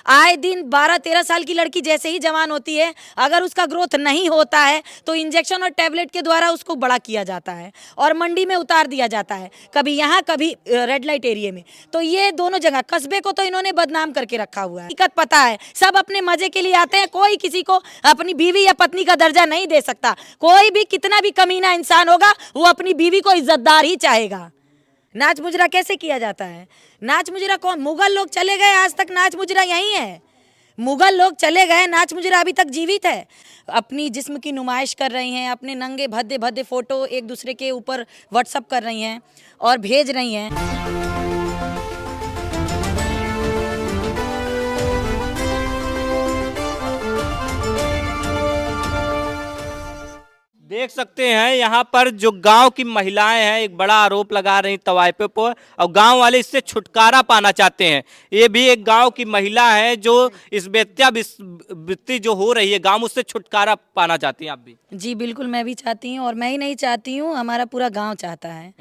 आए दिन 12-13 साल की लड़की जैसे ही जवान होती है, अगर उसका ग्रोथ नहीं होता है तो इंजेक्शन और टैबलेट के द्वारा उसको बड़ा किया जाता है और मंडी में उतार दिया जाता है, कभी यहाँ कभी रेड लाइट एरिया में। तो ये दोनों जगह कस्बे को तो इन्होंने बदनाम करके रखा हुआ है। हकीकत पता है, सब अपने मजे के लिए आते हैं, कोई किसी को अपनी बीवी या पत्नी का दर्जा नहीं दे सकता। कोई भी कितना भी कमीना इंसान होगा वो अपनी बीवी को इज्जतदार ही चाहेगा। नाच मुजरा कैसे किया जाता है? नाच मुजरा कौन? मुगल लोग चले गए, आज तक नाच मुजरा यही है। मुगल लोग चले गए, नाच मुजरा अभी तक जीवित है। अपनी जिस्म की नुमाइश कर रही हैं, अपने नंगे भद्दे भद्दे फोटो एक दूसरे के ऊपर व्हाट्सअप कर रही हैं और भेज रही हैं। देख सकते हैं यहाँ पर जो गांव की महिलाएं हैं एक बड़ा आरोप लगा रही तवायफे पर, और गांव वाले इससे छुटकारा पाना चाहते हैं। ये भी एक गांव की महिला है जो इस वेश्यावृत्ति जो हो रही है गांव, उससे छुटकारा पाना चाहती हैं। आप भी? जी बिल्कुल, मैं भी चाहती हूँ और मैं ही नहीं चाहती हूँ, हमारा पूरा गांव चाहता है।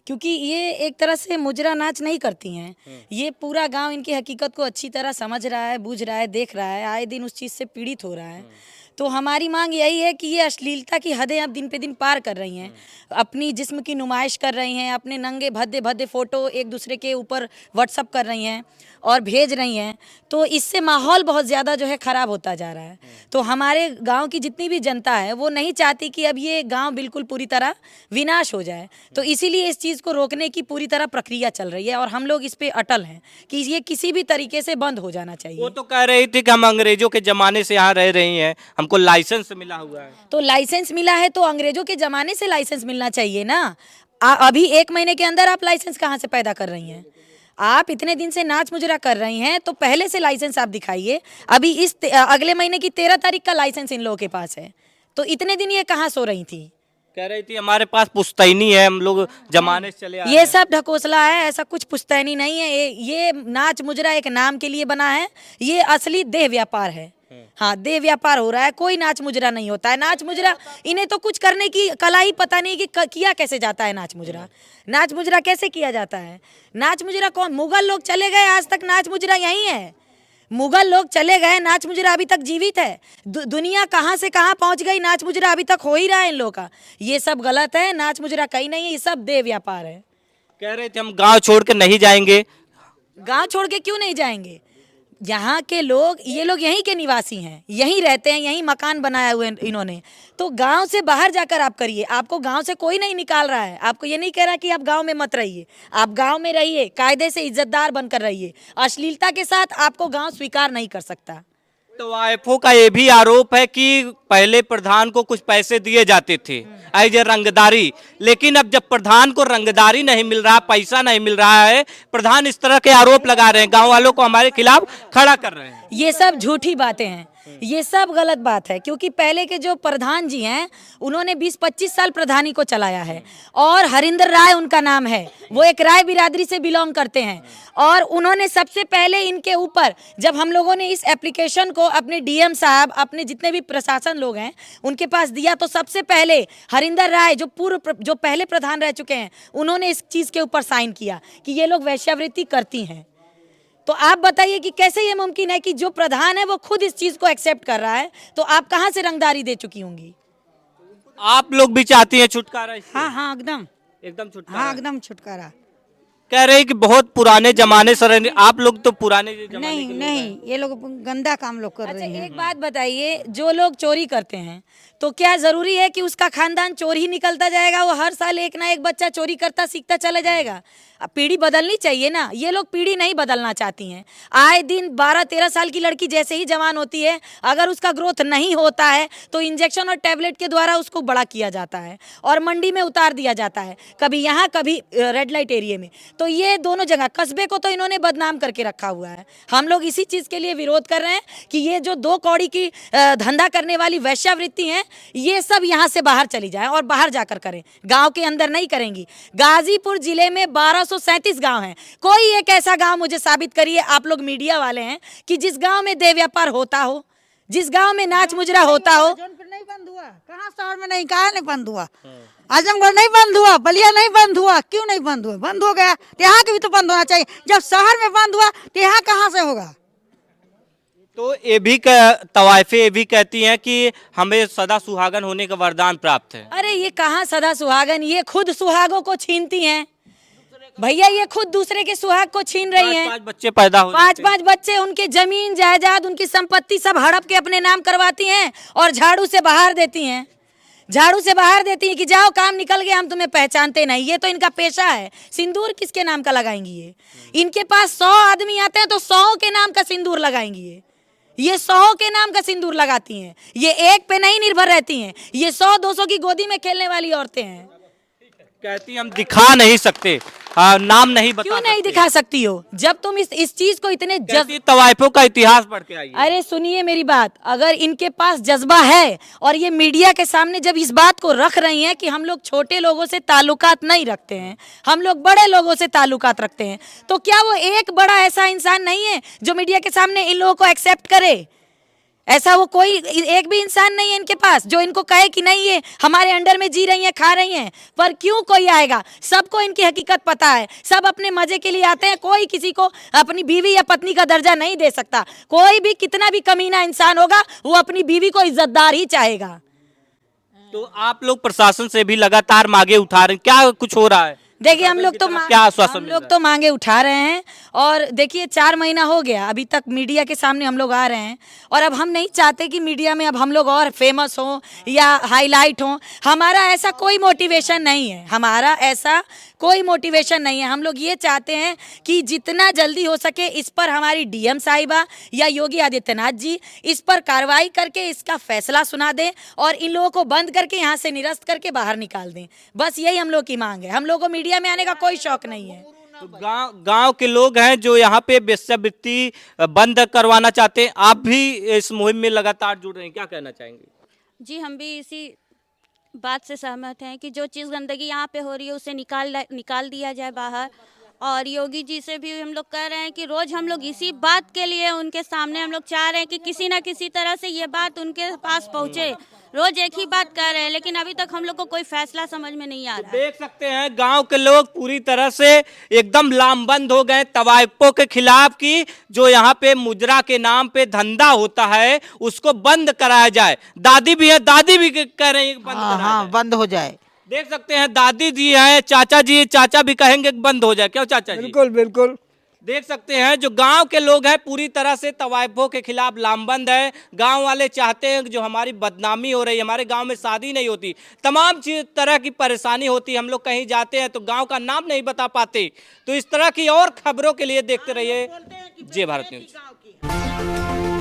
क्योंकि ये एक तरह से मुजरा नाच नहीं करती हैं, ये पूरा गांव इनकी हकीकत को अच्छी तरह समझ रहा है, बूझ रहा है, देख रहा है, आए दिन उस चीज़ से पीड़ित हो रहा है। तो हमारी मांग यही है कि ये अश्लीलता की हदें अब दिन पे दिन पार कर रही हैं, अपनी जिस्म की नुमाइश कर रही हैं, अपने नंगे भद्दे भद्दे फोटो एक दूसरे के ऊपर व्हाट्सअप कर रही हैं और भेज रही हैं। तो इससे माहौल बहुत ज़्यादा जो है ख़राब होता जा रहा है। तो हमारे गांव की जितनी भी जनता है वो नहीं चाहती कि अब ये गांव बिल्कुल पूरी तरह विनाश हो जाए। तो इसीलिए इस चीज़ को रोकने की पूरी तरह प्रक्रिया चल रही है और हम लोग इस पे अटल हैं कि ये किसी भी तरीके से बंद हो जाना चाहिए। वो तो कह रही थी कि हम अंग्रेजों के ज़माने से यहाँ रह रही हैं, हमको लाइसेंस मिला हुआ है। तो लाइसेंस मिला है तो अंग्रेजों के ज़माने से लाइसेंस मिलना चाहिए ना। अभी 1 महीने के अंदर आप लाइसेंस कहाँ से पैदा कर रही हैं? आप इतने दिन से नाच मुजरा कर रही हैं तो पहले से लाइसेंस आप दिखाइए। अभी इस अगले महीने की 13 तारीख का लाइसेंस इन लोगों के पास है, तो इतने दिन ये कहाँ सो रही थी? कह रही थी हमारे पास पुश्तैनी है, हम लोग जमाने से चले आ रहे ये हैं। सब ढकोसला है, ऐसा कुछ पुश्तैनी नहीं है। ये नाच मुजरा एक नाम के लिए बना है, ये असली देह व्यापार है। हाँ, देह व्यापार हो रहा है, कोई नाच मुजरा नहीं होता है। नाच मुजरा इन्हें तो कुछ करने की कला ही पता नहीं कि किया कैसे जाता है नाच मुजरा। नाच मुजरा कैसे किया जाता है? नाच मुजरा कौन? मुगल लोग चले गए, आज तक नाच मुजरा यही है। मुगल लोग चले गए, नाच मुजरा अभी तक जीवित है। दुनिया कहाँ से कहाँ पहुँच गई, नाच मुजरा अभी तक हो ही रहा है इन लोगों का। ये सब गलत है, नाच मुजरा कहीं नहीं है, ये सब देह व्यापार है। कह रहे थे हम गांव छोड़ के नहीं जाएंगे। गांव छोड़ के क्यों नहीं जाएंगे? यहाँ के लोग, ये लोग यहीं के निवासी हैं, यहीं रहते हैं, यहीं मकान बनाया हुए इन्होंने। तो गांव से बाहर जाकर आप करिए, आपको गांव से कोई नहीं निकाल रहा है। आपको ये नहीं कह रहा कि आप गांव में मत रहिए, आप गांव में रहिए, कायदे से इज्जतदार बनकर रहिए। अश्लीलता के साथ आपको गांव स्वीकार नहीं कर सकता। तो वाइफों का ये भी आरोप है कि पहले प्रधान को कुछ पैसे दिए जाते थे एज ए रंगदारी, लेकिन अब जब प्रधान को रंगदारी नहीं मिल रहा, पैसा नहीं मिल रहा है, प्रधान इस तरह के आरोप लगा रहे हैं, गांव वालों को हमारे खिलाफ खड़ा कर रहे हैं। ये सब झूठी बातें हैं, ये सब गलत बात है। क्योंकि पहले के जो प्रधान जी हैं उन्होंने 20-25 साल प्रधानी को चलाया है और हरिंदर राय उनका नाम है, वो एक राय बिरादरी से बिलोंग करते हैं। और उन्होंने सबसे पहले इनके ऊपर, जब हम लोगों ने इस एप्लीकेशन को अपने डीएम साहब, अपने जितने भी प्रशासन लोग हैं उनके पास दिया, तो सबसे पहले हरिंदर राय जो पहले प्रधान रह चुके हैं, उन्होंने इस चीज़ के ऊपर साइन किया कि ये लोग वेश्यावृत्ति करती हैं। तो आप बताइए कि कैसे ये मुमकिन है कि जो प्रधान है वो खुद इस चीज को एक्सेप्ट कर रहा है, तो आप कहां से रंगदारी दे चुकी होंगी? आप लोग भी चाहती हैं छुटकारा इससे? हाँ हाँ एकदम एकदम छुटकारा। हाँ एकदम छुटकारा। कह रहे हैं कि बहुत पुराने जमाने से आप लोग तो पुराने जमाने नहीं के लोग नहीं, हैं। ये लोग गंदा काम लोग कर अच्छा रहे हैं। एक बात बताइए, जो लोग चोरी करते हैं तो क्या जरूरी है कि उसका खानदान चोर ही निकलता जाएगा? वो हर साल एक ना एक बच्चा चोरी करता सीखता चला जाएगा? अब पीढ़ी बदलनी चाहिए ना। ये लोग पीढ़ी नहीं बदलना चाहती हैं। आए दिन 12-13 साल की लड़की जैसे ही जवान होती है, अगर उसका ग्रोथ नहीं होता है तो इंजेक्शन और टैबलेट के द्वारा उसको बड़ा किया जाता है और मंडी में उतार दिया जाता है, कभी यहाँ कभी रेड लाइट एरिया में। तो ये दोनों जगह कस्बे को तो इन्होंने बदनाम करके रखा हुआ है। हम लोग इसी चीज़ के लिए विरोध कर रहे हैं कि ये जो 2 कौड़ी की धंधा करने वाली वैश्यावृत्ति है, ये सब यहाँ से बाहर चली जाए और बाहर जाकर करें, गांव के अंदर नहीं करेंगी। गाजीपुर जिले में 1237 गांव हैं, कोई एक ऐसा गांव मुझे साबित करिए, आप लोग मीडिया वाले हैं, कि जिस गांव में देह व्यापार होता हो, जिस गांव में नाच मुजरा होता हो। जौनपुर नहीं बंद हुआ, कहाँ शहर में नहीं, कहाँ नहीं बंद हुआ? आजमगढ़ नहीं बंद हुआ, बलिया नहीं बंद हुआ, क्यों नहीं बंद हुआ? बंद हो गया तो यहाँ के भी तो बंद होना चाहिए। जब शहर में बंद हुआ तो यहाँ कहाँ से होगा? तो ये भी तवाइफे ये भी कहती हैं कि हमें सदा सुहागन होने का वरदान प्राप्त है। अरे ये कहाँ सदा सुहागन, ये खुद सुहागों को छीनती हैं भैया, ये खुद दूसरे के सुहाग को छीन रही हैं। 5 बच्चे पैदा हो जाते हैं। 5 बच्चे, उनके जमीन जायदाद, उनकी संपत्ति सब हड़प के अपने नाम करवाती हैं और झाड़ू से बाहर देती हैं। झाड़ू से बाहर देती हैं कि जाओ काम निकल गया, हम तुम्हें पहचानते नहीं। ये तो इनका पेशा है। सिंदूर किसके नाम का लगाएंगी ये? इनके पास 100 आदमी आते हैं तो 100 के नाम का सिंदूर लगाएंगी ये 100 के नाम का सिंदूर लगाती हैं। ये एक पे नहीं निर्भर रहती हैं। ये 100-200 की गोदी में खेलने वाली औरतें हैं। कहती हम दिखा नहीं सकते, नाम नहीं बता क्यों नहीं सकते। दिखा सकती हो जब तुम इस चीज को इतने कहती तवाइफों का इतिहास पढ़ के आई। अरे सुनिए मेरी बात, अगर इनके पास जज्बा है और ये मीडिया के सामने जब इस बात को रख रही हैं कि हम लोग छोटे लोगों से ताल्लुकात नहीं रखते हैं, हम लोग बड़े लोगों से ताल्लुकात रखते हैं, तो क्या वो एक बड़ा ऐसा इंसान नहीं है जो मीडिया के सामने इन लोगों को एक्सेप्ट करे? ऐसा वो कोई एक भी इंसान नहीं है इनके पास जो इनको कहे कि नहीं ये हमारे अंडर में जी रही हैं, खा रही हैं। पर क्यों कोई आएगा? सबको इनकी हकीकत पता है। सब अपने मजे के लिए आते हैं। कोई किसी को अपनी बीवी या पत्नी का दर्जा नहीं दे सकता। कोई भी कितना भी कमीना इंसान होगा वो अपनी बीवी को इज्जतदार ही चाहेगा। तो आप लोग प्रशासन से भी लगातार मांगे उठा रहे हैं, क्या कुछ हो रहा है? देखिए हम लोग तो क्या आश्वासन हम मिल लोग रहा तो मांगे उठा रहे हैं और देखिए 4 महीना हो गया अभी तक मीडिया के सामने हम लोग आ रहे हैं और अब हम नहीं चाहते कि मीडिया में अब हम लोग और फेमस हों या हाईलाइट हों। हमारा ऐसा कोई मोटिवेशन नहीं है, हमारा ऐसा कोई मोटिवेशन नहीं है। हम लोग ये चाहते हैं कि जितना जल्दी हो सके इस पर हमारी डीएम साहिबा या योगी आदित्यनाथ जी इस पर कार्रवाई करके इसका फैसला सुना दें और इन लोगों को बंद करके यहाँ से निरस्त करके बाहर निकाल दें। बस यही हम लोग की मांग है। हम लोगों को मीडिया में आने का कोई शौक नहीं है। तो गांव के लोग हैं जो यहाँ पे वेश्यावृत्ति बंद करवाना चाहते हैं। आप भी इस मुहिम में लगातार जुड़ रहे हैं, क्या कहना चाहेंगे? जी हम भी इसी बात से सहमत हैं कि जो चीज़ गंदगी यहाँ पे हो रही है उसे निकाल दिया जाए बाहर। और योगी जी से भी हम लोग कह रहे हैं कि रोज़ हम लोग इसी बात के लिए उनके सामने हम लोग चाह रहे हैं कि किसी ना किसी तरह से ये बात उनके पास पहुँचे। रोज एक ही बात कह रहे हैं लेकिन अभी तक हम लोग को कोई फैसला समझ में नहीं आ रहा। देख सकते हैं गांव के लोग पूरी तरह से एकदम लामबंद हो गए तवाइफों के खिलाफ की जो यहाँ पे मुजरा के नाम पे धंधा होता है उसको बंद कराया जाए। दादी भी है, दादी भी कह रहे हैं बंद कराया जाए। बंद हो जाए। देख सकते हैं दादी जी हैं, चाचा जी, चाचा भी कहेंगे कि बंद हो जाए। क्यों चाचा जी? बिल्कुल बिल्कुल। देख सकते हैं जो गांव के लोग हैं पूरी तरह से तवाइफों के खिलाफ लामबंद है। गांव वाले चाहते हैं कि जो हमारी बदनामी हो रही है, हमारे गांव में शादी नहीं होती, तमाम तरह की परेशानी होती है, हम लोग कहीं जाते हैं तो गांव का नाम नहीं बता पाते। तो इस तरह की और खबरों के लिए देखते रहिए जय भारत न्यूज।